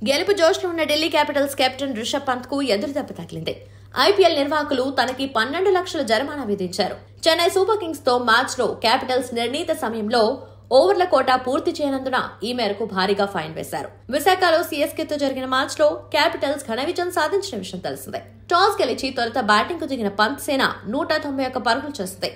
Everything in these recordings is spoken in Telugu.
గెలుపు జోష్లో ఉన్న ఢిల్లీ క్యాపిటల్స్ కెప్టెన్ రిషబ్ పంత్ కు ఎదురు దెబ్బ తగిలింది. ఐపీఎల్ నిర్వాహకులు తనకి 12 లక్షల జరిమానా విధించారు. చెన్నై సూపర్ కింగ్స్ తో మ్యాచ్ లో క్యాపిటల్స్ నిర్ణీత సమయంలో ఓవర్ల కోటా పూర్తి చేయనందున ఈ మేరకు భారీగా ఫైన్ వేశారు. విశాఖలో సీఎస్కేతో జరిగిన మ్యాచ్ లో క్యాపిటల్స్ ఘన విజయం సాధించిన విషయం తెలిసిందే. టాస్ గెలిచి తొలుత బ్యాటింగ్ కు దిగిన పంత్ సేన 191 పరుగులు చేసింది.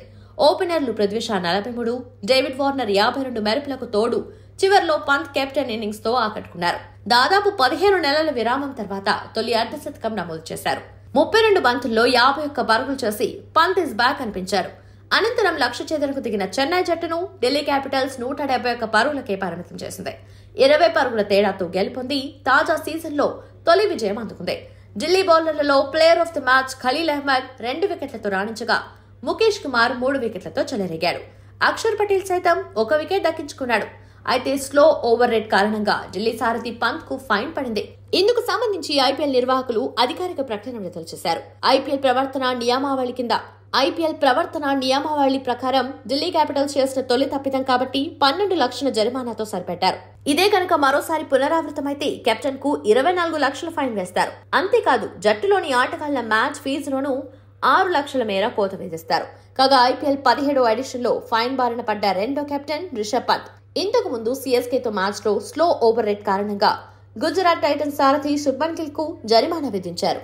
ఓపెనర్లు పృథ్వీ షా 43, డేవిడ్ వార్నర్ 52 మెరుపులకు తోడు చివర్లో పంత్ కెప్టెన్ ఇన్నింగ్స్ తో ఆకట్టుకున్నారు. దాదాపు 15 నెలల విరామం తర్వాత తొలి అర్ధశతకం నమోదు చేశారు. 32 బంతుల్లో 51 పరుగులు చేసి పంత్ ఇస్ బ్యాక్ అనిపించారు. అనంతరం లక్ష్య ఛేదనకు దిగిన చెన్నై జట్టును ఢిల్లీ క్యాపిటల్స్ 171 పరుగులకే పరిమితం చేసింది. 20 పరుగుల తేడాతో గెలుపొంది తాజా సీజన్లో తొలి విజయం అందుకుంది. ఢిల్లీ బౌలర్లలో player of the match Khaleel Ahmed 2 వికెట్లతో రాణించగా ముఖేష్ కుమార్ 3 వికెట్లతో చెలరేగాడు. అక్షర్ పటేల్ సైతం 1 వికెట్ దక్కించుకున్నాడు. అయితే స్లో ఓవర్ రేట్ కారణంగా ఢిల్లీ సారథి పంత్ కు ఫైన్ పడింది. ఇందుకు సంబంధించి ఐపీఎల్ నిర్వాహకులు అధికారిక ప్రకటన విడుదల చేశారు. ఐపీఎల్ ప్రవర్తన నియమావళి ప్రకారం ఢిల్లీ క్యాపిటల్స్ చేసిన తొలి తప్పిదం కాబట్టి 12 లక్షల జరిమానాతో సరిపెట్టారు. ఇదే కనుక మరోసారి పునరావృతమైతే కెప్టెన్ కు 24 లక్షల ఫైన్ వేస్తారు. అంతేకాదు జట్టులోని ఆటగాళ్ల మ్యాచ్ ఫీజులోనూ 6 లక్షల మేర కోత విధిస్తారు. కాగా ఐపీఎల్ 17వ ఎడిషన్ లో ఫైన్ బారిన పడ్డ రెండో కెప్టెన్ రిషబ్ పంత్. ఇంతకు ముందు సీఎస్కేతో మ్యాచ్ లో స్లో ఓవర్ రేట్ కారణంగా గుజరాత్ టైటన్స్ సారథి శుభ్మన్ గిల్ కు జరిమానా విధించారు.